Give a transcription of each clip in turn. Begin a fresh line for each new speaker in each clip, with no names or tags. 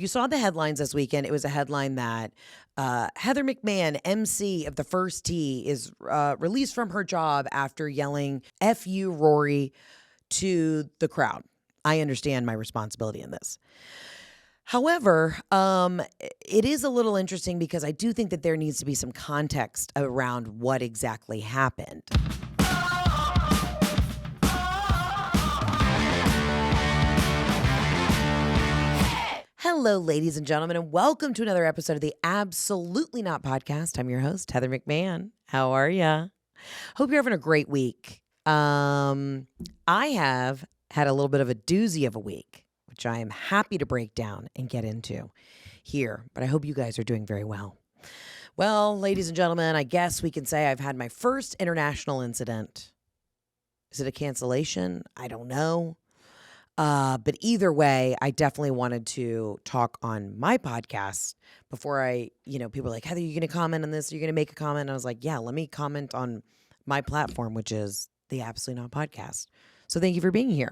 You saw the headlines this weekend. It was a headline that Heather McMahan, MC of the First Tee, is released from her job after yelling "F you, Rory" to the crowd. I understand my responsibility in this. However, it is a little interesting because I do think that there needs to be some context around what exactly happened. Hello, ladies and gentlemen, and welcome to another episode of the Absolutely Not podcast. I'm your host, Heather McMahan. How are ya? Hope you're having a great week. I have had a little bit of a doozy of a week, which I am happy to break down and get into here, but I hope you guys are doing very well. Well, ladies and gentlemen, I guess we can say I've had my first international incident. Is it a cancellation? I don't know. But either way, I definitely wanted to talk on my podcast before people are like, Heather, you're going to comment on this? You're going to make a comment? And I was like, yeah, let me comment on my platform, which is the Absolutely Not podcast. So thank you for being here.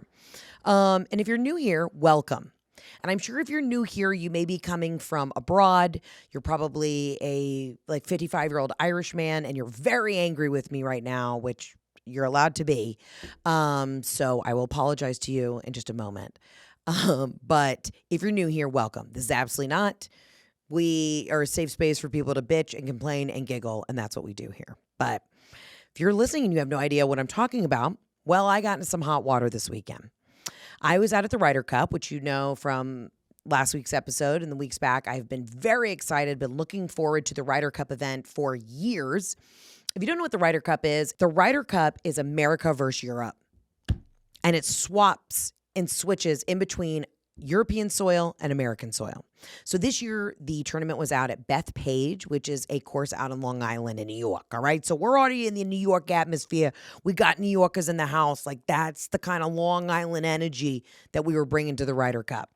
And if you're new here, welcome. And I'm sure if you're new here, you may be coming from abroad. You're probably a 55-year-old Irish man, and you're very angry with me right now, which you're allowed to be. So I will apologize to you in just a moment. But if you're new here, welcome. This is Absolutely Not. We are a safe space for people to bitch and complain and giggle, and that's what we do here. But if you're listening and you have no idea what I'm talking about, well, I got into some hot water this weekend. I was out at the Ryder Cup, which you know from last week's episode and the weeks back. I've been very excited, been looking forward to the Ryder Cup event for years. If you don't know what the Ryder Cup is America versus Europe. And it swaps and switches in between European soil and American soil. So this year, the tournament was out at Bethpage, which is a course out on Long Island in New York. All right. So we're already in the New York atmosphere. We got New Yorkers in the house. Like that's the kind of Long Island energy that we were bringing to the Ryder Cup.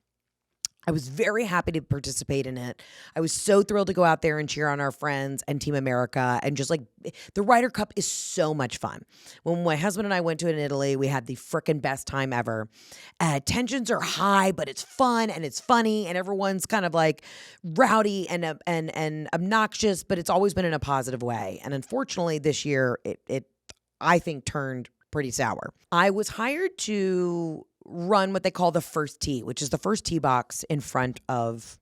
I was very happy to participate in it. I was so thrilled to go out there and cheer on our friends and Team America. And just like the Ryder Cup is so much fun. When my husband and I went to it in Italy, we had the frickin' best time ever. Tensions are high, but it's fun and it's funny and everyone's kind of like rowdy and obnoxious, but it's always been in a positive way. And unfortunately, this year, it I think turned pretty sour. I was hired to run what they call the first tee, which is the first tee box in front of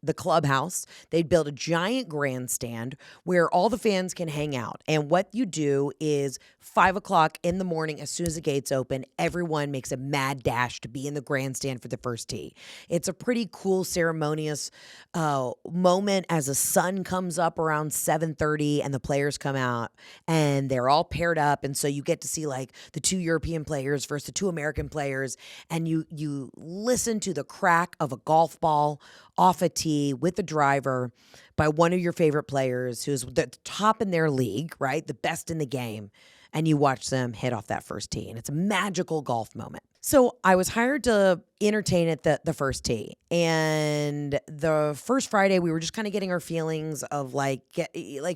the clubhouse. They'd build a giant grandstand where all the fans can hang out. And what you do is 5 o'clock in the morning, as soon as the gates open, everyone makes a mad dash to be in the grandstand for the first tee. It's a pretty cool, ceremonious moment as the sun comes up around 7:30 and the players come out and they're all paired up. And so you get to see like the 2 European players versus the 2 American players. And you listen to the crack of a golf ball off a tee with the driver by one of your favorite players who's the top in their league, right? The best in the game. And you watch them hit off that first tee. And it's a magical golf moment. So I was hired to entertain at the first tee. And the first Friday, we were just kind of getting our feelings of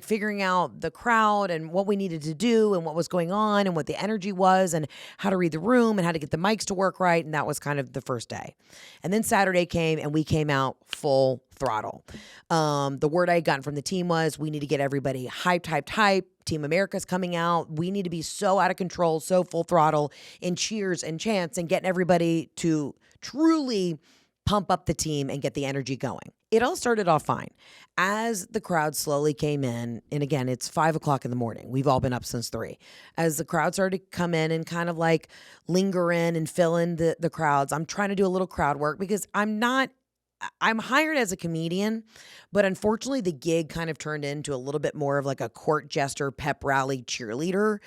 figuring out the crowd and what we needed to do and what was going on and what the energy was and how to read the room and how to get the mics to work right. And that was kind of the first day. And then Saturday came and we came out full throttle. The word I had gotten from the team was we need to get everybody hyped. Team America's coming out. We need to be so out of control, so full throttle in cheers and chants and getting everybody to truly pump up the team and get the energy going. It all started off fine. As the crowd slowly came in, and again, it's 5 o'clock in the morning. We've all been up since 3. As the crowd started to come in and kind of like linger in and fill in the crowds, I'm trying to do a little crowd work because I'm hired as a comedian, but unfortunately the gig kind of turned into a little bit more of like a court jester, pep rally cheerleader.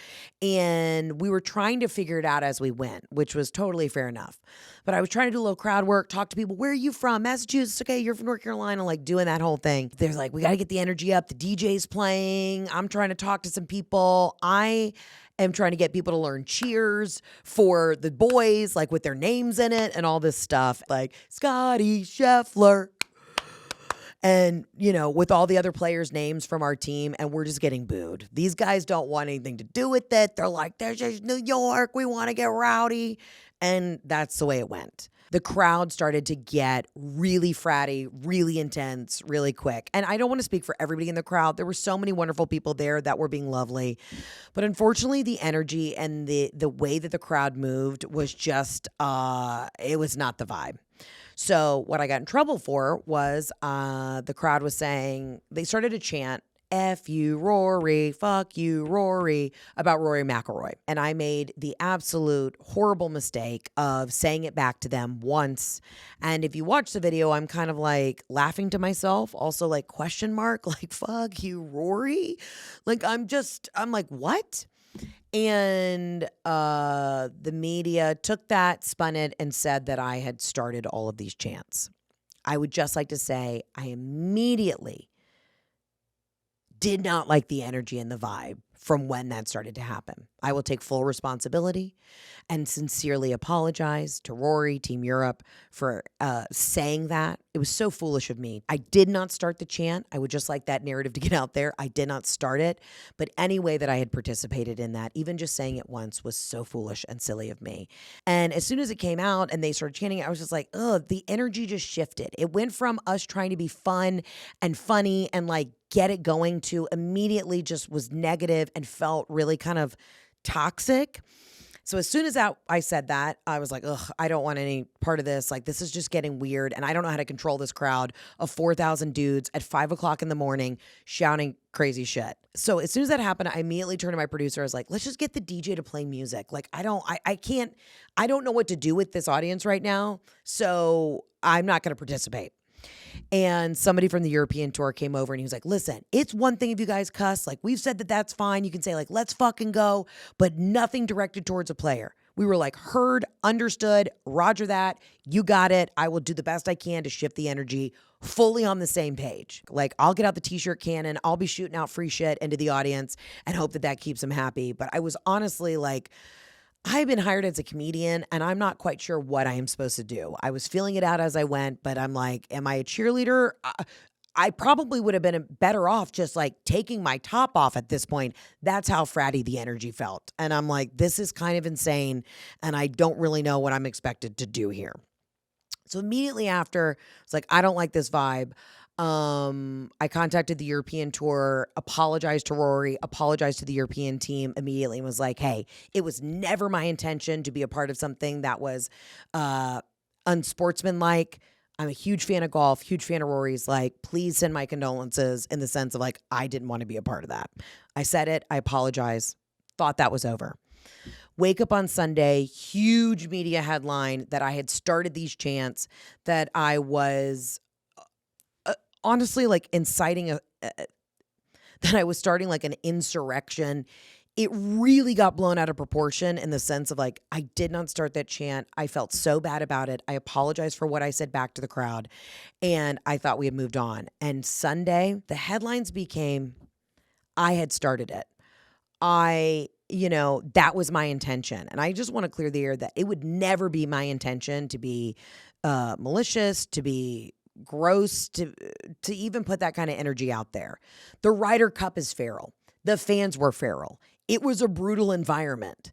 And we were trying to figure it out as we went, which was totally fair enough. But I was trying to do a little crowd work, talk to people. Where are you from? Massachusetts. Okay, you're from North Carolina, like doing that whole thing. There's like, we got to get the energy up. The DJ's playing. I'm trying to talk to some people. I am trying to get people to learn cheers for the boys, like with their names in it and all this stuff, like Scotty Scheffler. And, with all the other players' names from our team, and we're just getting booed. These guys don't want anything to do with it. They're like, there's just New York. We want to get rowdy. And that's the way it went. the crowd started to get really fratty, really intense, really quick. And I don't want to speak for everybody in the crowd. There were so many wonderful people there that were being lovely. But unfortunately, the energy and the way that the crowd moved was just, it was not the vibe. So what I got in trouble for was the crowd was saying, they started to chant, F you, Rory, fuck you, Rory, about Rory McIlroy. And I made the absolute horrible mistake of saying it back to them once. And if you watch the video, I'm kind of like laughing to myself, also like question mark, like, fuck you, Rory. Like, I'm like, what? And the media took that, spun it, and said that I had started all of these chants. I would just like to say I immediately did not like the energy and the vibe from when that started to happen. I will take full responsibility and sincerely apologize to Rory, Team Europe, for saying that. It was so foolish of me. I did not start the chant. I would just like that narrative to get out there. I did not start it. But any way that I had participated in that, even just saying it once, was so foolish and silly of me. And as soon as it came out and they started chanting it, I was just like, ugh, the energy just shifted. It went from us trying to be fun and funny and like get it going to immediately just was negative and felt really kind of toxic. So as soon as I said that, I was like, ugh, I don't want any part of this. Like, this is just getting weird. And I don't know how to control this crowd of 4,000 dudes at 5 o'clock in the morning shouting crazy shit. So as soon as that happened, I immediately turned to my producer. I was like, let's just get the DJ to play music. Like, I don't know what to do with this audience right now. So I'm not going to participate. And somebody from the European tour came over and he was like, listen, it's one thing if you guys cuss, like we've said that that's fine. You can say like, let's fucking go, but nothing directed towards a player. We were like, heard, understood, roger that. You got it. I will do the best I can to shift the energy, fully on the same page. Like, I'll get out the t-shirt cannon. I'll be shooting out free shit into the audience and hope that that keeps them happy. But I was honestly like, I've been hired as a comedian and I'm not quite sure what I am supposed to do. I was feeling it out as I went, but I'm like, am I a cheerleader? I probably would have been better off just like taking my top off at this point. That's how fratty the energy felt. And I'm like, this is kind of insane. And I don't really know what I'm expected to do here. So immediately after, it's like, I don't like this vibe. I contacted the European tour, apologized to Rory, apologized to the European team immediately and was like, hey, it was never my intention to be a part of something that was unsportsmanlike. I'm a huge fan of golf, huge fan of Rory's. Like, please send my condolences in the sense of like, I didn't want to be a part of that. I said it. I apologize. Thought that was over. Wake up on Sunday, huge media headline that I had started these chants, that I was honestly like inciting that I was starting like an insurrection. It really got blown out of proportion in the sense of like, I did not start that chant. I felt so bad about it. I apologized for what I said back to the crowd and I thought we had moved on. And Sunday, the headlines became, I had started it. That was my intention. And I just want to clear the air that it would never be my intention to be malicious, to be gross, to even put that kind of energy out there. The Ryder Cup is feral. The fans were feral. It was a brutal environment.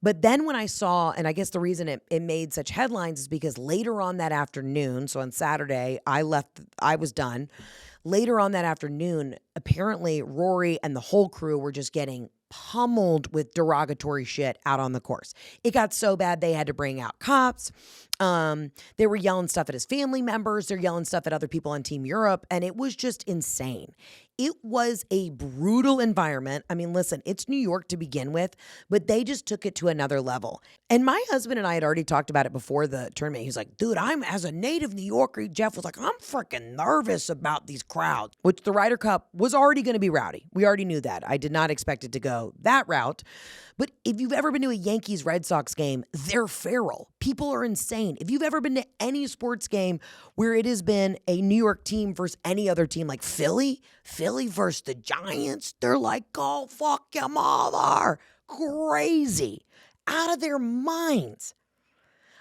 But then when I saw, and I guess the reason it made such headlines is because later on that afternoon, so on Saturday, I was done. Later on that afternoon, apparently Rory and the whole crew were just getting pummeled with derogatory shit out on the course. It got so bad they had to bring out cops. They were yelling stuff at his family members. They're yelling stuff at other people on Team Europe. And it was just insane. It was a brutal environment. I mean, listen, it's New York to begin with, but they just took it to another level. And my husband and I had already talked about it before the tournament. He's like, dude, as a native New Yorker, Jeff was like, I'm freaking nervous about these crowds, which the Ryder Cup was already going to be rowdy. We already knew that. I did not expect it to go that route. But if you've ever been to a Yankees-Red Sox game, they're feral. People are insane. If you've ever been to any sports game where it has been a New York team versus any other team, like Philly versus the Giants, they're like, oh, fuck your mother. Crazy. Out of their minds.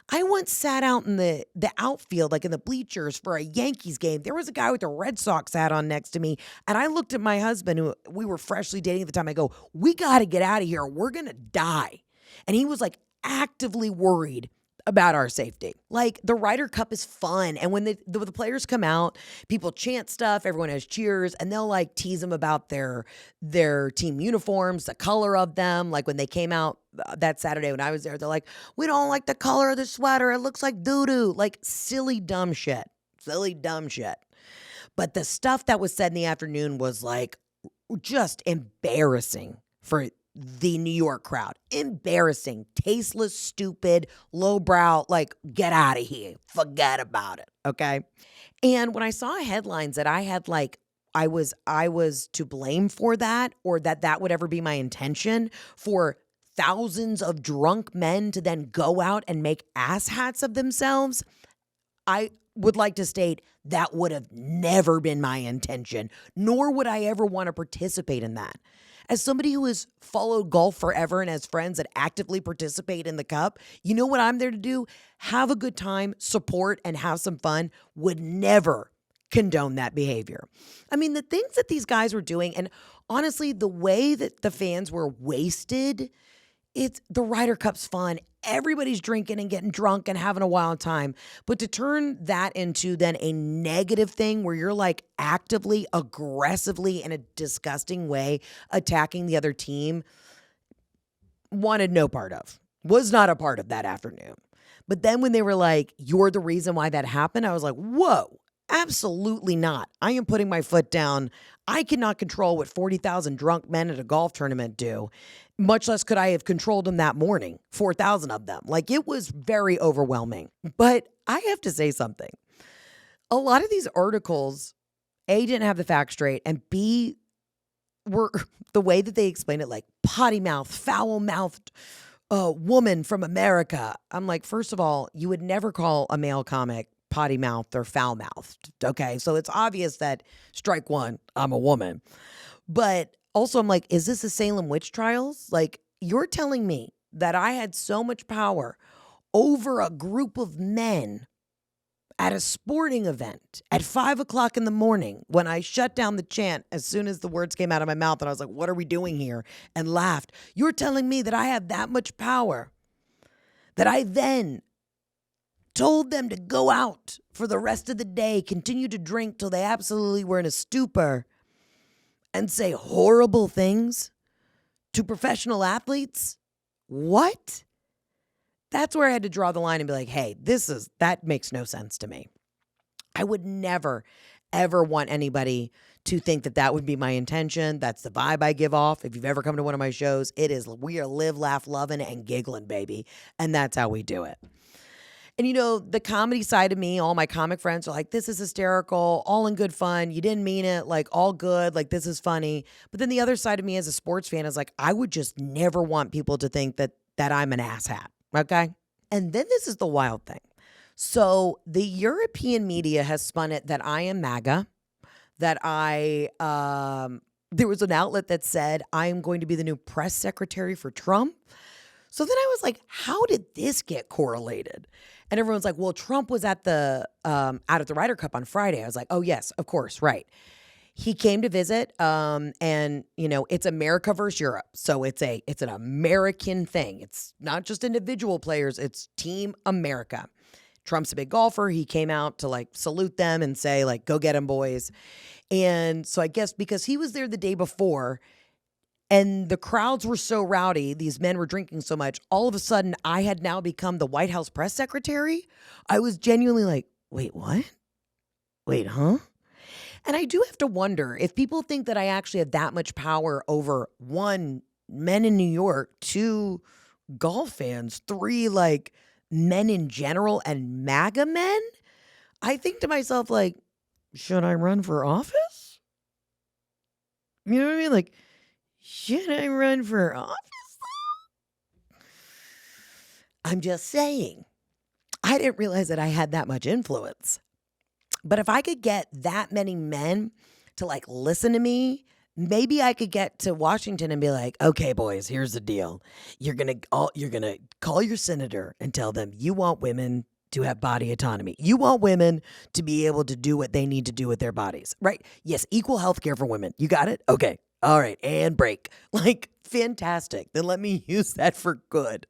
I once sat out in the outfield, like in the bleachers for a Yankees game. There was a guy with a Red Sox hat on next to me. And I looked at my husband, who we were freshly dating at the time. I go, we got to get out of here. We're going to die. And he was like actively worried about our safety. Like, the Ryder Cup is fun. And when the players come out, people chant stuff, everyone has cheers, and they'll like tease them about their team uniforms, the color of them. Like when they came out that Saturday when I was there, they're like, we don't like the color of the sweater. It looks like doo-doo. Like silly, dumb shit. Silly, dumb shit. But the stuff that was said in the afternoon was like just embarrassing for the New York crowd. Embarrassing, tasteless, stupid, lowbrow, like, get out of here. Forget about it, okay? And when I saw headlines that I had like, I was to blame for that, or that would ever be my intention for thousands of drunk men to then go out and make asshats of themselves, I would like to state that would have never been my intention, nor would I ever want to participate in that. As somebody who has followed golf forever and has friends that actively participate in the Cup, you know what I'm there to do? Have a good time, support, and have some fun. Would never condone that behavior. I mean, the things that these guys were doing, and honestly, the way that the fans were wasted, the Ryder Cup's fun. Everybody's drinking and getting drunk and having a wild time. But to turn that into then a negative thing where you're like actively, aggressively, in a disgusting way attacking the other team, wanted no part of. Was not a part of that afternoon. But then when they were like, you're the reason why that happened, I was like, whoa, absolutely not. I am putting my foot down. I cannot control what 40,000 drunk men at a golf tournament do. Much less could I have controlled them that morning, 4,000 of them. Like, it was very overwhelming. But I have to say something. A lot of these articles, A, didn't have the facts straight, and B, were the way that they explained it, like potty mouth, foul mouthed woman from America. I'm like, first of all, you would never call a male comic potty mouthed or foul mouthed. Okay, so it's obvious that strike one, I'm a woman. But also, I'm like, is this the Salem witch trials? Like, you're telling me that I had so much power over a group of men at a sporting event at 5 o'clock in the morning when I shut down the chant as soon as the words came out of my mouth and I was like, what are we doing here? And laughed. You're telling me that I have that much power, that I then told them to go out for the rest of the day, continue to drink till they absolutely were in a stupor, and say horrible things to professional athletes? What? That's where I had to draw the line and be like, hey, that makes no sense to me. I would never, ever want anybody to think that would be my intention. That's the vibe I give off. If you've ever come to one of my shows, we are live, laugh, loving, and giggling, baby. And that's how we do it. And, you know, the comedy side of me, all my comic friends are like, this is hysterical, all in good fun. You didn't mean it, like, all good, like, this is funny. But then the other side of me as a sports fan is like, I would just never want people to think that I'm an asshat, okay? And then this is the wild thing. So the European media has spun it that I am MAGA, that there was an outlet that said I am going to be the new press secretary for Trump. So then I was like, how did this get correlated? And everyone's like, well, Trump was out at the Ryder Cup on Friday. I was like, oh, yes, of course, right. He came to visit, and, you know, it's America versus Europe. So it's an American thing. It's not just individual players. It's Team America. Trump's a big golfer. He came out to, like, salute them and say, like, go get him, boys. And so I guess because he was there the day before, and the crowds were so rowdy, these men were drinking so much, all of a sudden I had now become the White House press secretary. I was genuinely like, wait, what? Wait, huh? And I do have to wonder if people think that I actually have that much power over, 1, men in New York, 2, golf fans, 3, like, men in general and MAGA men. I think to myself, like, should I run for office? You know what I mean? Like, should I run for office? I'm just saying. I didn't realize that I had that much influence. But if I could get that many men to, like, listen to me, maybe I could get to Washington and be like, okay, boys, here's the deal. You're gonna call your senator and tell them you want women to have body autonomy. You want women to be able to do what they need to do with their bodies, right? Yes, equal health care for women. You got it? Okay. All right, and break. Like, fantastic. Then let me use that for good.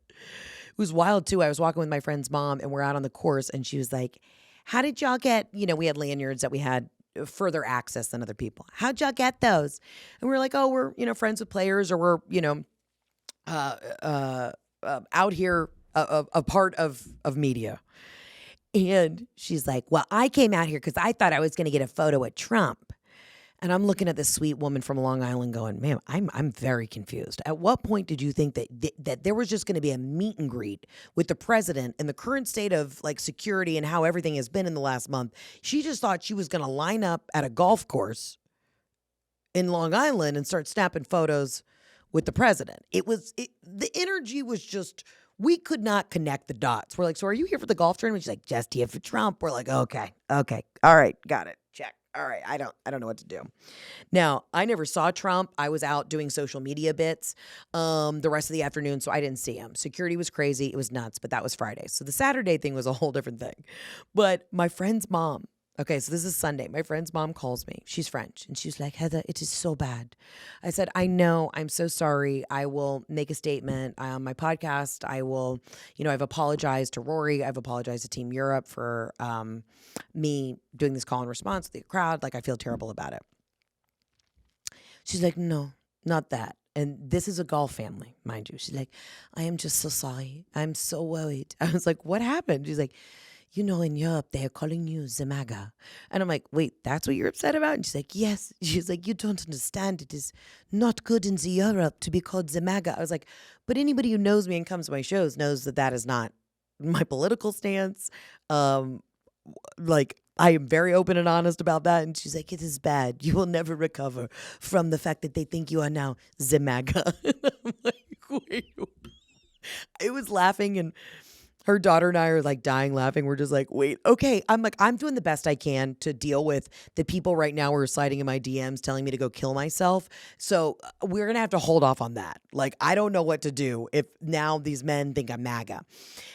was wild too. I was walking with my friend's mom and we're out on the course and she was like, how did y'all get, we had lanyards that we had further access than other people. How'd y'all get those? And we were like, oh, we're, friends with players or we're, out here a part of media. And she's like, well, I came out here because I thought I was going to get a photo with Trump. And I'm looking at this sweet woman from Long Island going, man, I'm very confused. At what point did you think that there was just going to be a meet and greet with the president in the current state of like security and how everything has been in the last month? She just thought she was going to line up at a golf course in Long Island and start snapping photos with the president. The energy was just, we could not connect the dots. We're like, so are you here for the golf tournament? She's like, just here for Trump. We're like, okay. All right. Got it. Check. All right, I don't know what to do. Now, I never saw Trump. I was out doing social media bits the rest of the afternoon, so I didn't see him. Security was crazy. It was nuts, but that was Friday. So the Saturday thing was a whole different thing. But my friend's mom, okay, so this is Sunday. My friend's mom calls me. She's French, and she's like, Heather, it is so bad. I said, I know. I'm so sorry. I will make a statement on my podcast. I will, I've apologized to Rory. I've apologized to Team Europe for me doing this call and response to the crowd. Like, I feel terrible about it. She's like, no, not that. And this is a golf family, mind you. She's like, I am just so sorry. I'm so worried. I was like, what happened? She's like, in Europe, they are calling you the MAGA. And I'm like, wait, that's what you're upset about? And she's like, yes. She's like, you don't understand. It is not good in the Europe to be called the MAGA. I was like, but anybody who knows me and comes to my shows knows that is not my political stance. I am very open and honest about that. And she's like, it is bad. You will never recover from the fact that they think you are now the MAGA. And I'm like, wait. I was laughing and her daughter and I are like dying laughing. We're just like, wait, okay. I'm doing the best I can to deal with the people right now who are sliding in my DMs telling me to go kill myself. So we're going to have to hold off on that. Like, I don't know what to do if now these men think I'm MAGA.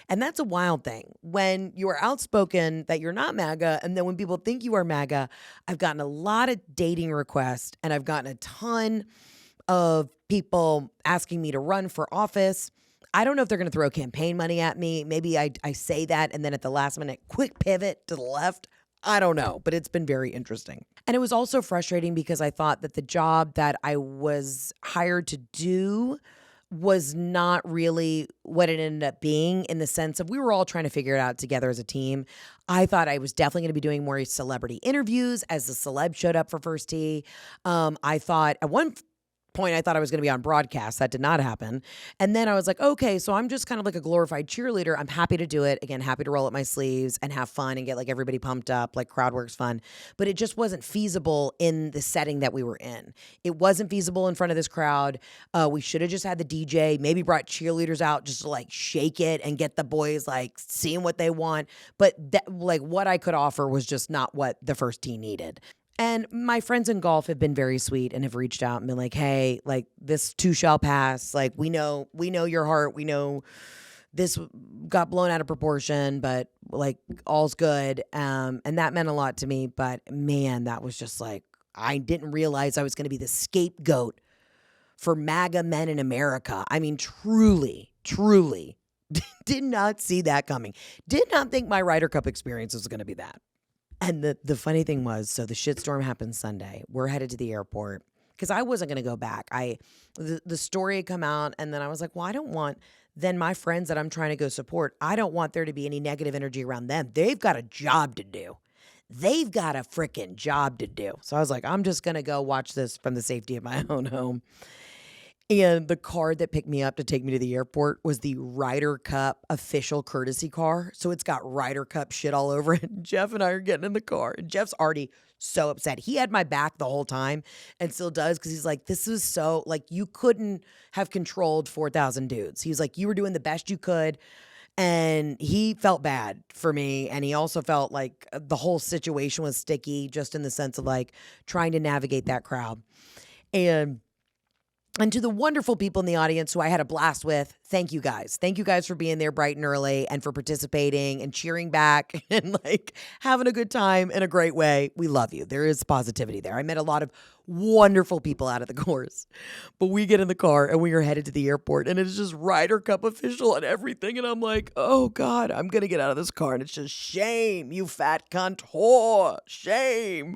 And that's a wild thing. When you are outspoken that you're not MAGA, and then when people think you are MAGA, I've gotten a lot of dating requests and I've gotten a ton of people asking me to run for office. I don't know if they're going to throw campaign money at me. Maybe I say that and then at the last minute, quick pivot to the left. I don't know, but it's been very interesting. And it was also frustrating because I thought that the job that I was hired to do was not really what it ended up being, in the sense of we were all trying to figure it out together as a team. I thought I was definitely going to be doing more celebrity interviews as the celeb showed up for First Tee. I thought at one point I thought I was going to be on broadcast. That did not happen. And then I was like, okay, so I'm just kind of like a glorified cheerleader. I'm happy to do it. Again, happy to roll up my sleeves and have fun and get like everybody pumped up, like crowd work's fun. But it just wasn't feasible in the setting that we were in. It wasn't feasible in front of this crowd. We should have just had the DJ, maybe brought cheerleaders out just to like shake it and get the boys like seeing what they want. But like what I could offer was just not what the First Tee needed. And my friends in golf have been very sweet and have reached out and been like, hey, like this too shall pass. Like we know your heart. We know this got blown out of proportion, but like all's good. And that meant a lot to me. But man, that was just like, I didn't realize I was going to be the scapegoat for MAGA men in America. I mean, truly did not see that coming. Did not think my Ryder Cup experience was going to be that. And the funny thing was, so the shitstorm happened Sunday. We're headed to the airport because I wasn't going to go back. The story had come out, and then I was like, well, I don't want then my friends that I'm trying to go support, I don't want there to be any negative energy around them. They've got a job to do. They've got a freaking job to do. So I was like, I'm just going to go watch this from the safety of my own home. And the car that picked me up to take me to the airport was the Ryder Cup official courtesy car. So it's got Ryder Cup shit all over it. Jeff and I are getting in the car. And Jeff's already so upset. He had my back the whole time and still does, because he's like, this was so, like, you couldn't have controlled 4,000 dudes. He was like, you were doing the best you could. And he felt bad for me. And he also felt like the whole situation was sticky, just in the sense of like trying to navigate that crowd. And to the wonderful people in the audience who I had a blast with, thank you guys. Thank you guys for being there bright and early and for participating and cheering back and like having a good time in a great way. We love you. There is positivity there. I met a lot of wonderful people out of the course. But we get in the car and we are headed to the airport and it's just Ryder Cup official and everything. And I'm like, oh God, I'm going to get out of this car. And it's just shame, you fat cunt whore, shame.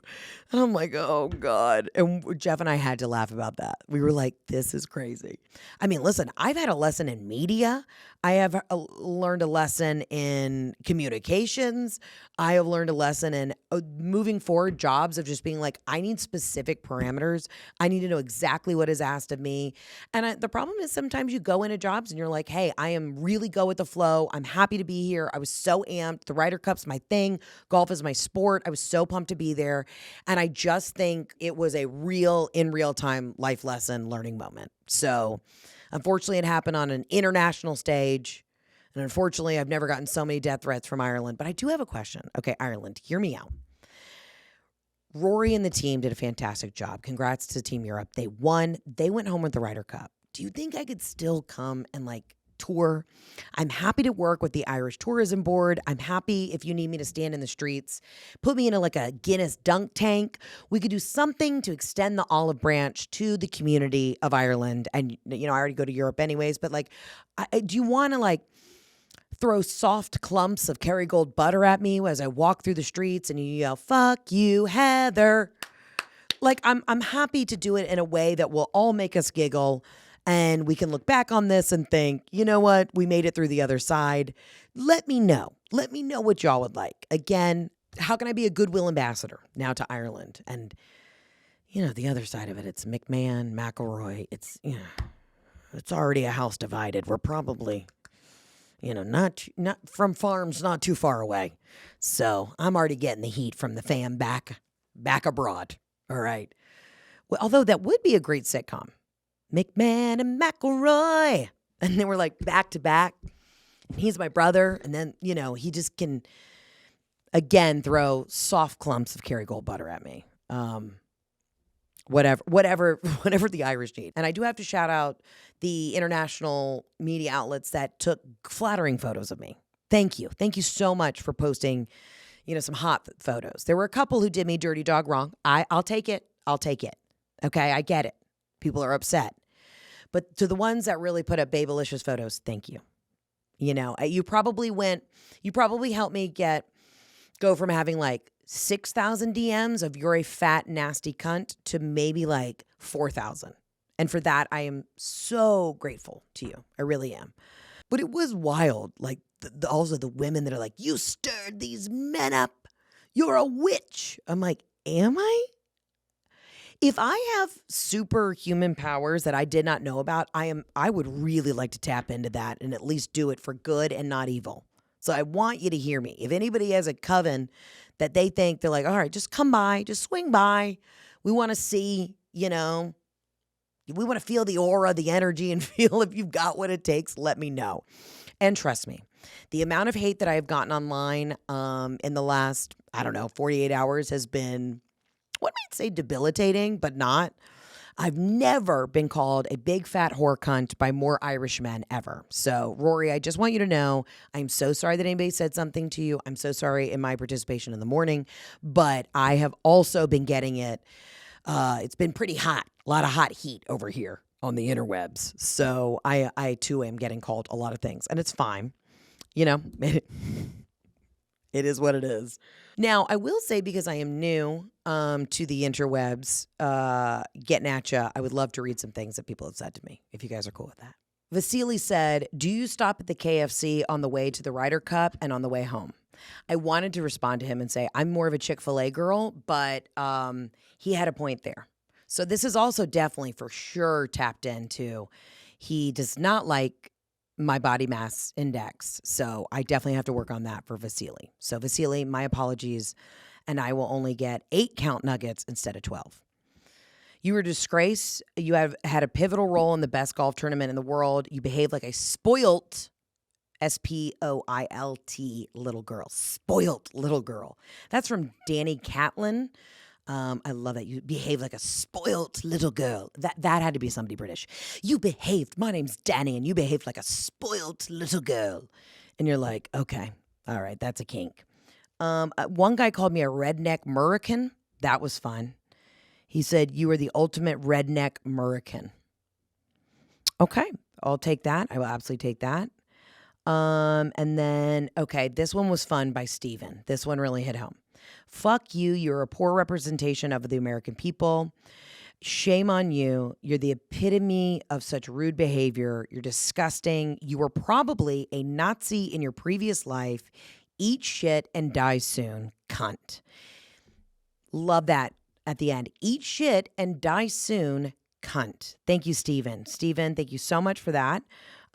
And I'm like, oh God. And Jeff and I had to laugh about that. We were like, this is crazy. I mean, listen, I've had a lesson in media. I have learned a lesson in communications. I have learned a lesson in moving forward jobs of just being like, I need specific parameters. I need to know exactly what is asked of me. And the problem is sometimes you go into jobs and you're like, hey, I am really go with the flow. I'm happy to be here. I was so amped. The Ryder Cup's my thing. Golf is my sport. I was so pumped to be there. And I just think it was a in real time life lesson learning moment. So unfortunately, it happened on an international stage. And unfortunately, I've never gotten so many death threats from Ireland. But I do have a question. Okay, Ireland, hear me out. Rory and the team did a fantastic job. Congrats to Team Europe. They won. They went home with the Ryder Cup. Do you think I could still come and like tour? I'm happy to work with the Irish Tourism Board. I'm happy if you need me to stand in the streets. Put me in like a Guinness dunk tank. We could do something to extend the olive branch to the community of Ireland. And, you know, I already go to Europe anyways, but like, do you want to like throw soft clumps of Kerrygold butter at me as I walk through the streets and you yell, fuck you, Heather? Like, I'm happy to do it in a way that will all make us giggle. And we can look back on this and think, you know what? We made it through the other side. Let me know. Let me know what y'all would like. Again, how can I be a goodwill ambassador now to Ireland? And, you know, the other side of it, it's McMahon, McElroy. It's, you know, it's already a house divided. We're probably, you know, not from farms not too far away. So I'm already getting the heat from the fam back abroad. All right. Well, although that would be a great sitcom. McMahon and McElroy. And they were like back to back. He's my brother. And then, you know, he just can, again, throw soft clumps of Kerrygold butter at me. Whatever the Irish need. And I do have to shout out the international media outlets that took flattering photos of me. Thank you. Thank you so much for posting, you know, some hot photos. There were a couple who did me dirty dog wrong. I'll take it. I'll take it. Okay, I get it. People are upset. But to the ones that really put up babylicious photos, thank you. You know, you probably helped me go from having like 6,000 DMs of you're a fat, nasty cunt to maybe like 4,000. And for that, I am so grateful to you. I really am. But it was wild. Like also the women that are like, you stirred these men up. You're a witch. I'm like, am I? If I have superhuman powers that I did not know about, I would really like to tap into that and at least do it for good and not evil. So I want you to hear me. If anybody has a coven that they think they're like, all right, just come by, just swing by. We want to see, you know, we want to feel the aura, the energy, and feel if you've got what it takes, let me know. And trust me, the amount of hate that I have gotten online in the last, 48 hours has been, what might say debilitating, but not. I've never been called a big fat whore cunt by more Irish men ever. So, Rory, I just want you to know, I'm so sorry that anybody said something to you. I'm so sorry in my participation in the morning, but I have also been getting it. It's been pretty hot, a lot of hot heat over here on the interwebs. So I too am getting called a lot of things, and it's fine. You know, it is what it is. Now, I will say, because I am new to the interwebs, getting at ya, I would love to read some things that people have said to me, if you guys are cool with that. Vasily said, do you stop at the KFC on the way to the Ryder Cup and on the way home? I wanted to respond to him and say, I'm more of a Chick-fil-A girl, but he had a point there. So this is also definitely for sure tapped into. He does not like my body mass index. So I definitely have to work on that for Vasily. So Vasily, my apologies. And I will only get 8 count nuggets instead of 12. You were a disgrace. You have had a pivotal role in the best golf tournament in the world. You behaved like a spoilt, SPOILT little girl. Spoilt little girl. That's from Danny Catlin. I love that. You behave like a spoilt little girl. That had to be somebody British. You behaved. My name's Danny, and you behaved like a spoilt little girl. And you're like, okay, all right, that's a kink. One guy called me a redneck Murican. That was fun. He said, you are the ultimate redneck Murican. Okay, I'll take that. I will absolutely take that. And then, okay, this one was fun by Steven. This one really hit home. Fuck you. You're a poor representation of the American people. Shame on you. You're the epitome of such rude behavior. You're disgusting. You were probably a Nazi in your previous life. Eat shit and die soon, cunt. Love that at the end. Eat shit and die soon, cunt. Thank you, Steven. Steven, thank you so much for that.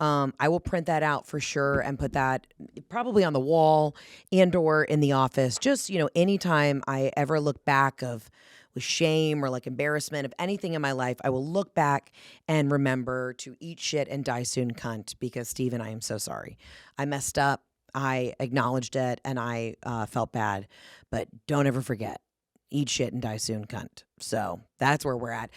I will print that out for sure and put that probably on the wall and or in the office. Just, anytime I ever look back with shame or like embarrassment of anything in my life, I will look back and remember to eat shit and die soon, cunt, because Steven, I am so sorry. I messed up. I acknowledged it and I felt bad, but don't ever forget, eat shit and die soon, cunt. So that's where we're at.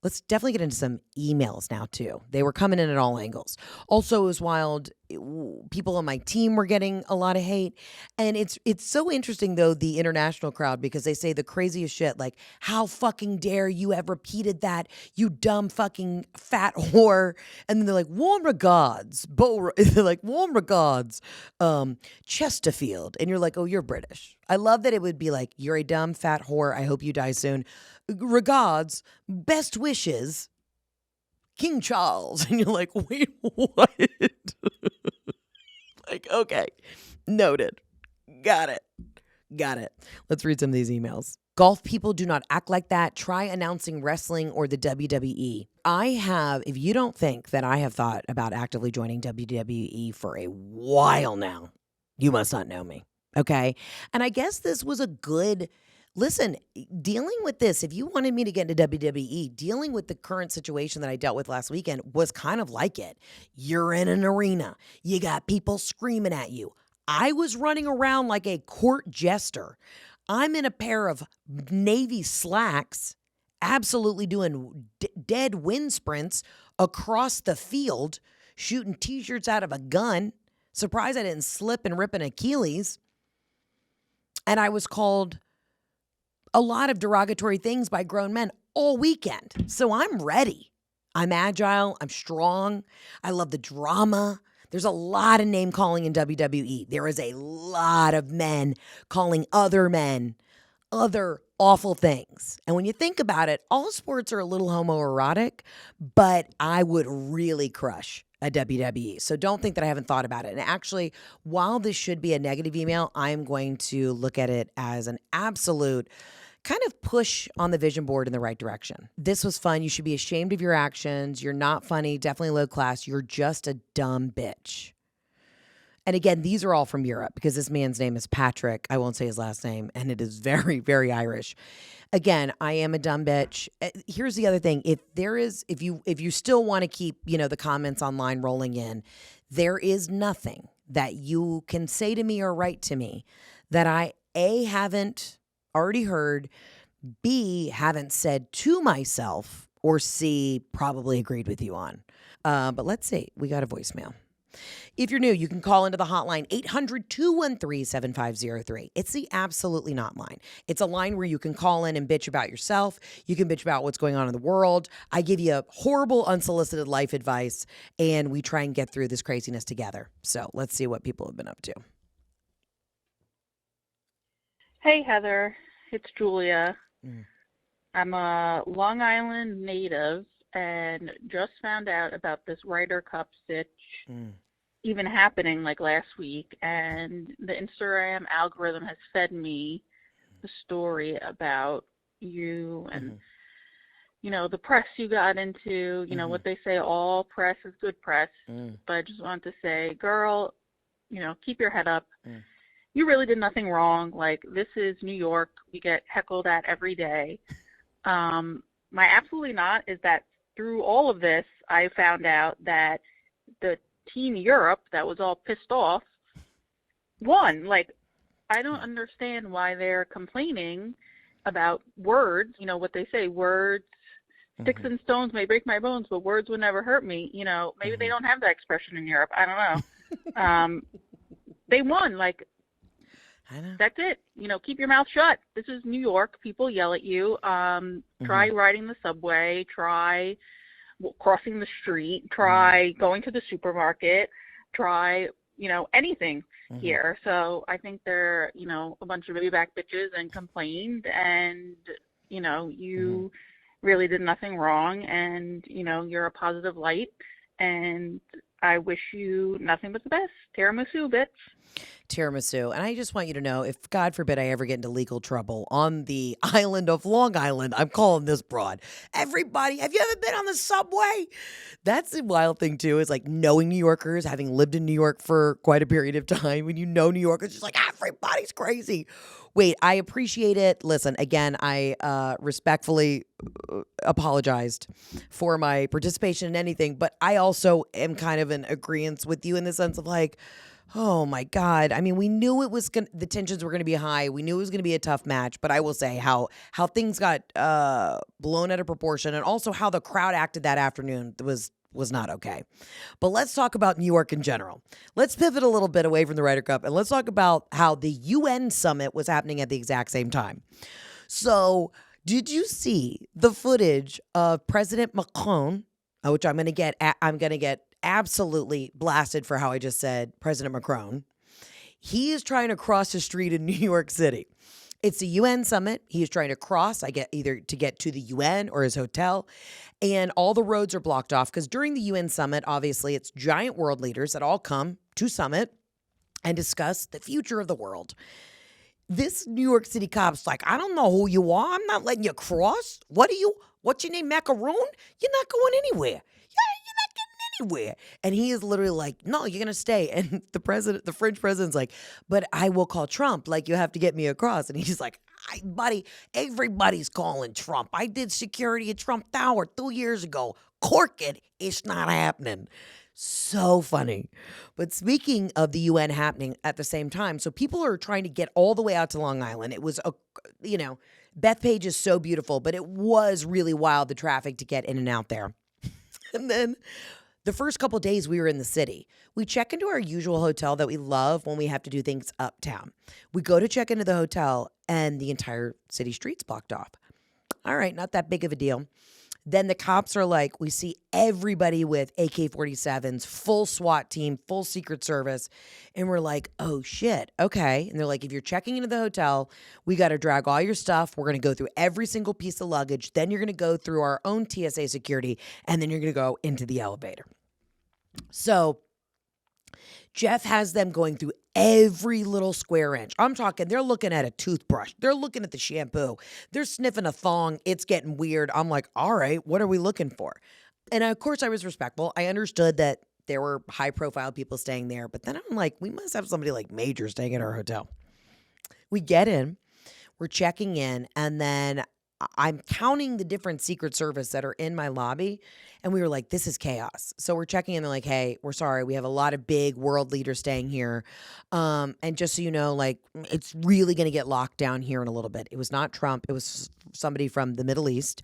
Let's definitely get into some emails now, too. They were coming in at all angles. Also, it was wild. People on my team were getting a lot of hate. And it's so interesting, though, the international crowd, because they say the craziest shit, like, how fucking dare you have repeated that, you dumb fucking fat whore. And then they're like, warm regards. They're like, warm regards, Chesterfield. And you're like, oh, you're British. I love that it would be like, you're a dumb fat whore. I hope you die soon. Regards, best wishes, King Charles. And you're like, wait, what? Like, okay, noted. Got it. Let's read some of these emails. Golf people do not act like that. Try announcing wrestling or the WWE. If you don't think that I have thought about actively joining WWE for a while now, you must not know me. Okay. And I guess this was a good... Listen, dealing with this, if you wanted me to get into WWE, dealing with the current situation that I dealt with last weekend was kind of like it. You're in an arena. You got people screaming at you. I was running around like a court jester. I'm in a pair of Navy slacks, absolutely doing dead wind sprints across the field, shooting T-shirts out of a gun. Surprised I didn't slip and rip an Achilles. And I was called a lot of derogatory things by grown men all weekend. So I'm ready. I'm agile. I'm strong. I love the drama. There's a lot of name calling in WWE. There is a lot of men calling other men other awful things. And when you think about it, all sports are a little homoerotic, but I would really crush a WWE. So don't think that I haven't thought about it. And actually, while this should be a negative email, I'm going to look at it as an absolute kind of push on the vision board in the right direction. This was fun. You should be ashamed of your actions. You're not funny, definitely low class. You're just a dumb bitch. And again, these are all from Europe because this man's name is Patrick. I won't say his last name, and it is very, very Irish. Again, I am a dumb bitch. Here's the other thing. If you still want to keep, the comments online rolling in, there is nothing that you can say to me or write to me that I, A, haven't already heard, B, haven't said to myself, or C, probably agreed with you on. But let's see. We got a voicemail. If you're new, you can call into the hotline 800-213-7503. It's the Absolutely Not line. It's a line where you can call in and bitch about yourself. You can bitch about what's going on in the world. I give you horrible, unsolicited life advice, and we try and get through this craziness together. So let's see what people have been up to.
Hey, Heather. It's Julia. I'm a Long Island native and just found out about this Ryder Cup sitch even happening like last week, and the Instagram algorithm has fed me the story about you and the press you got into, what they say, all press is good press. But I just wanted to say, girl, keep your head up. You really did nothing wrong. Like, this is New York. We get heckled at every day. My absolutely not is that through all of this, I found out that the Team Europe that was all pissed off won. Like, I don't understand why they're complaining about words, what they say, words, sticks and stones may break my bones, but words would never hurt me. Maybe they don't have that expression in Europe. I don't know. They won. Like,
I know.
that's it. Keep your mouth shut. This is New York. People yell at you. Try riding the subway. Try crossing the street. Try going to the supermarket. Try, anything here. So I think they're, a bunch of baby back bitches and complained, and, you really did nothing wrong, and, you're a positive light, and I wish you nothing but the best. Tiramisu, bitch.
Tiramisu. And I just want you to know, if God forbid I ever get into legal trouble on the island of Long Island, I'm calling this broad. Everybody, have you ever been on the subway? That's the wild thing too, is like knowing New Yorkers, having lived in New York for quite a period of time. When you know New York, it's just like everybody's crazy. Wait, I appreciate it. Listen, again, I respectfully apologized for my participation in anything, but I also am kind of in agreement with you in the sense of like, oh my God. I mean, we knew the tensions were going to be high. We knew it was going to be a tough match, but I will say how things got blown out of proportion, and also how the crowd acted that afternoon was not okay. But let's talk about New York in general. Let's pivot a little bit away from the Ryder Cup, and let's talk about how the UN summit was happening at the exact same time. So, did you see the footage of President Macron, which I'm going to get absolutely blasted for how I just said President Macron. He is trying to cross the street in New York City. It's a UN summit. He is trying to cross, either to get to the UN or his hotel. And all the roads are blocked off because during the UN summit, obviously, it's giant world leaders that all come to summit and discuss the future of the world. This New York City cop's like, I don't know who you are. I'm not letting you cross. What's your name, Macaroon? You're not going anywhere. Anywhere. And he is literally like, no, you're going to stay. And the French president's like, but I will call Trump. Like, you have to get me across. And he's like, buddy, everybody's calling Trump. I did security at Trump Tower 2 years ago. Cork it. It's not happening. So funny. But speaking of the UN happening at the same time, so people are trying to get all the way out to Long Island. It was, Bethpage is so beautiful, but it was really wild, the traffic to get in and out there. And then the first couple of days we were in the city, we check into our usual hotel that we love when we have to do things uptown. We go to check into the hotel and the entire city street's blocked off. All right, not that big of a deal. Then the cops are like, we see everybody with AK-47s, full SWAT team, full Secret Service. And we're like, oh shit, okay. And they're like, if you're checking into the hotel, we got to drag all your stuff. We're going to go through every single piece of luggage. Then you're going to go through our own TSA security. And then you're going to go into the elevator. So Jeff has them going through every little square inch. I'm talking, they're looking at a toothbrush. They're looking at the shampoo. They're sniffing a thong. It's getting weird. I'm like, all right, what are we looking for? And of course, I was respectful. I understood that there were high-profile people staying there. But then I'm like, we must have somebody like major staying at our hotel. We get in. We're checking in. And then I'm counting the different Secret Service that are in my lobby. And we were like, this is chaos. So we're checking in. They're like, hey, we're sorry. We have a lot of big world leaders staying here. And just so you know, like, it's really going to get locked down here in a little bit. It was not Trump. It was somebody from the Middle East.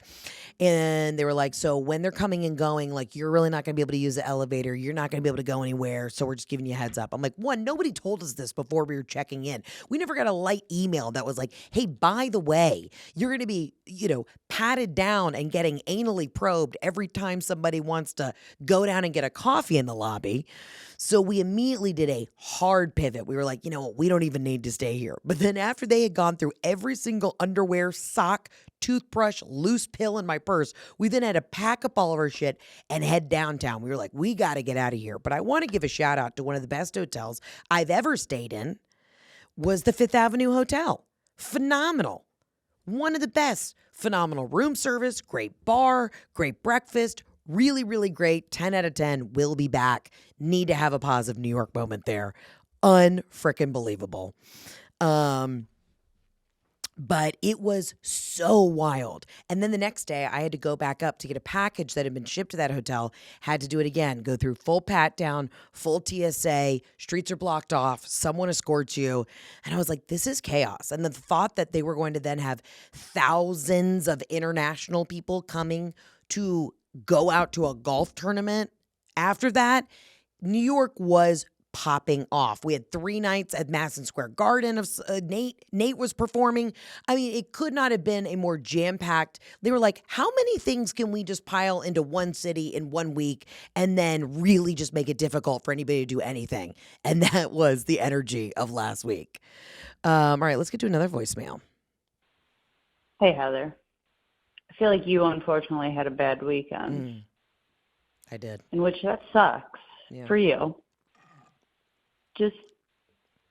And they were like, so when they're coming and going, like, you're really not going to be able to use the elevator. You're not going to be able to go anywhere. So we're just giving you a heads up. I'm like, one, nobody told us this before we were checking in. We never got a light email that was like, hey, by the way, you're going to be, patted down and getting anally probed every time somebody wants to go down and get a coffee in the lobby. So we immediately did a hard pivot. We were like, you know what? We don't even need to stay here. But then after they had gone through every single underwear, sock, toothbrush, loose pill in my purse, we then had to pack up all of our shit and head downtown. We were like, we got to get out of here. But I want to give a shout out to one of the best hotels I've ever stayed in, was the Fifth Avenue Hotel. Phenomenal. One of the best. Phenomenal room service, great bar, great breakfast, really, really great. 10 out of 10. Will be back. Need to have a positive New York moment there. Unfrickin' believable. But it was so wild. And then the next day, I had to go back up to get a package that had been shipped to that hotel. Had to do it again. Go through full pat down, full TSA. Streets are blocked off. Someone escorts you. And I was like, this is chaos. And the thought that they were going to then have thousands of international people coming to go out to a golf tournament after that, New York was popping off. We had 3 nights at Madison Square Garden of Nate was performing. I mean, it could not have been a more jam-packed. They were like, how many things can we just pile into one city in 1 week and then really just make it difficult for anybody to do anything? And that was the energy of last week. All right, let's get to another voicemail.
Hey, Heather. I feel like you unfortunately had a bad weekend.
I did.
In which that sucks for you. Just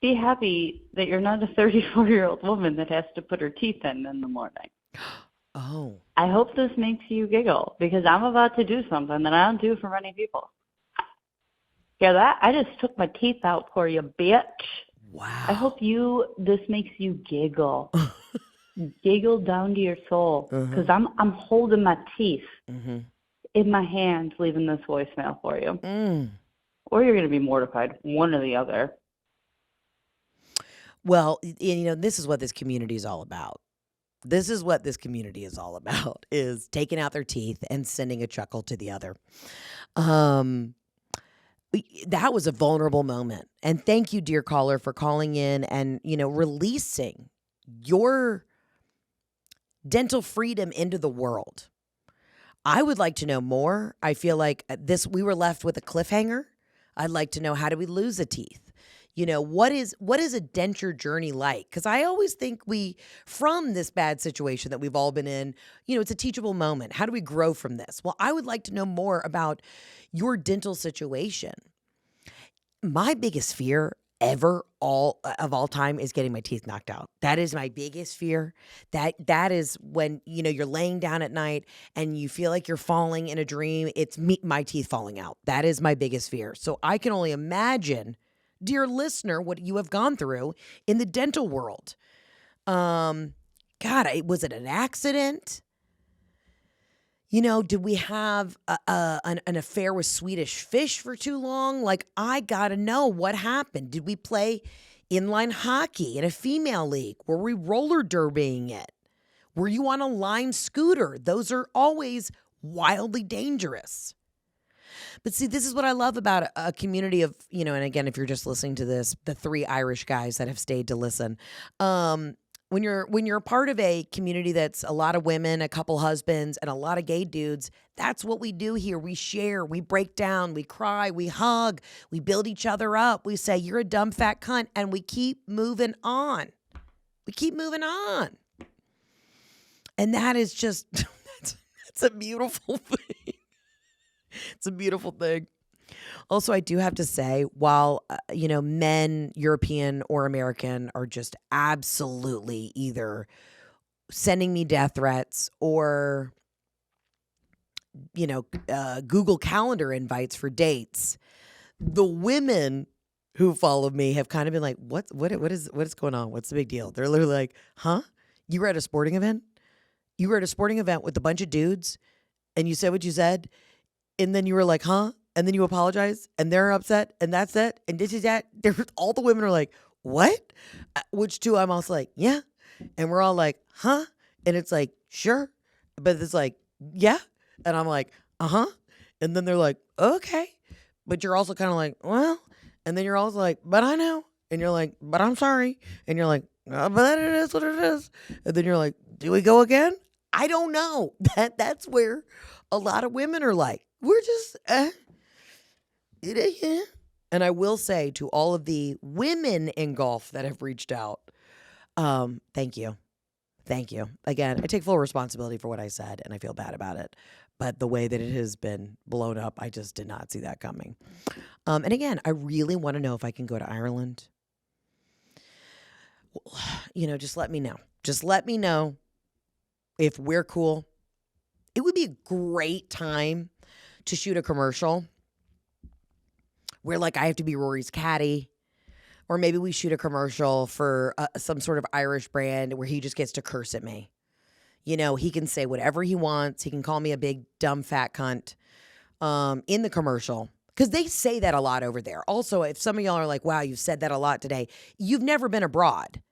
be happy that you're not a 34-year-old woman that has to put her teeth in the morning.
Oh.
I hope this makes you giggle because I'm about to do something that I don't do for many people. Hear that? I just took my teeth out for you, bitch.
Wow.
I hope this makes you giggle. Giggle down to your soul because I'm holding my teeth in my hands leaving this voicemail for you. Or you're going to be mortified, one or the other.
Well, this is what this community is all about. This is what this community is all about, is taking out their teeth and sending a chuckle to the other. That was a vulnerable moment. And thank you, dear caller, for calling in and, releasing your dental freedom into the world. I would like to know more. I feel like we were left with a cliffhanger. I'd like to know, how do we lose a teeth? What is a denture journey like? Because I always think from this bad situation that we've all been in, it's a teachable moment. How do we grow from this? Well, I would like to know more about your dental situation. My biggest fear of all time is getting my teeth knocked out. That is my biggest fear. That is when, you're laying down at night and you feel like you're falling in a dream. It's my teeth falling out. That is my biggest fear. So I can only imagine, dear listener, what you have gone through in the dental world. God, was it an accident? Did we have an affair with Swedish Fish for too long? Like, I gotta know what happened. Did we play inline hockey in a female league? Were we roller derbying it? Were you on a Lime scooter? Those are always wildly dangerous. But see, this is what I love about a community of, and again, if you're just listening to this, the 3 Irish guys that have stayed to listen. When you're a part of a community that's a lot of women, a couple husbands, and a lot of gay dudes, that's what we do here. We share, we break down, we cry, we hug, we build each other up. We say, you're a dumb fat cunt, and we keep moving on. We keep moving on. And that is just, that's a beautiful thing. It's a beautiful thing. Also, I do have to say, while, men, European or American, are just absolutely either sending me death threats or, Google Calendar invites for dates, the women who follow me have kind of been like, what is going on? What's the big deal? They're literally like, huh? You were at a sporting event? You were at a sporting event with a bunch of dudes and you said what you said? And then you were like, huh? And then you apologize and they're upset and that's it. And this is that. All the women are like, what? Which too, I'm also like, yeah. And we're all like, huh? And it's like, sure. But it's like, yeah. And I'm like, uh-huh. And then they're like, okay. But you're also kind of like, well. And then you're also like, but I know. And you're like, but I'm sorry. And you're like, but it is what it is. And then you're like, do we go again? I don't know. That's where a lot of women are like, we're just, And I will say to all of the women in golf that have reached out, thank you. Thank you. Again, I take full responsibility for what I said, and I feel bad about it. But the way that it has been blown up, I just did not see that coming. And again, I really want to know if I can go to Ireland. Just let me know. Just let me know if we're cool. It would be a great time to shoot a commercial where, like, I have to be Rory's caddy. Or maybe we shoot a commercial for some sort of Irish brand where he just gets to curse at me. You know, he can say whatever he wants. He can call me a big, dumb, fat cunt in the commercial. Because they say that a lot over there. Also, if some of y'all are like, wow, you've said that a lot today. You've never been abroad.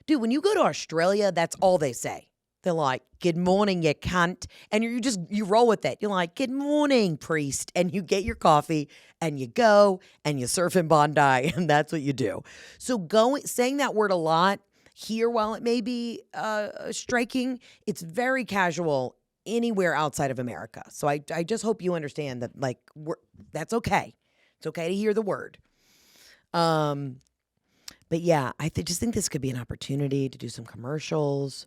Dude, when you go to Australia, that's all they say. They're like, good morning, you cunt. And you roll with it. You're like, good morning, priest. And you get your coffee and you go and you surf in Bondi and that's what you do. So saying that word a lot here, while it may be striking, it's very casual anywhere outside of America. So I just hope you understand that, like, that's okay. It's okay to hear the word. But yeah, I just think this could be an opportunity to do some commercials.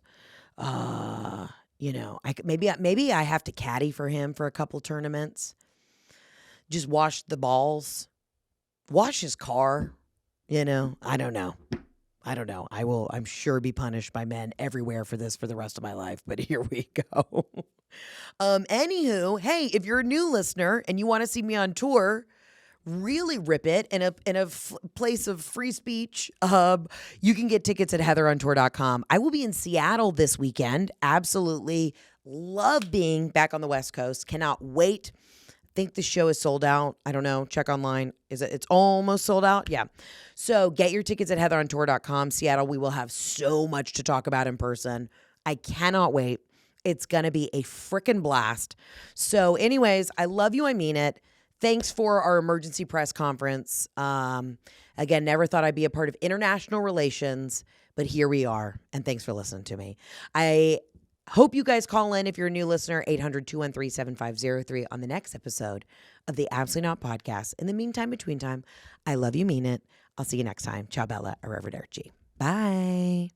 You know, maybe I have to caddy for him for a couple tournaments. Just wash the balls, wash his car. You know, I don't know. I will, I'm sure, be punished by men everywhere for this for the rest of my life. But here we go. Anywho, hey, if you're a new listener and you want to see me on tour, really rip it in a place of free speech, you can get tickets at heatherontour.com. I will be in Seattle this weekend. Absolutely love being back on the West Coast. Cannot wait. Think the show is sold out. I don't know. Check online. It's almost sold out? Yeah. So get your tickets at heatherontour.com. Seattle, we will have so much to talk about in person. I cannot wait. It's going to be a freaking blast. So anyways, I love you. I mean it. Thanks for our emergency press conference. Again, never thought I'd be a part of international relations, but here we are. And thanks for listening to me. I hope you guys call in if you're a new listener, 800-213-7503 on the next episode of the Absolutely Not Podcast. In the meantime, between time, I love you, mean it. I'll see you next time. Ciao, Bella, arrivederci. Bye.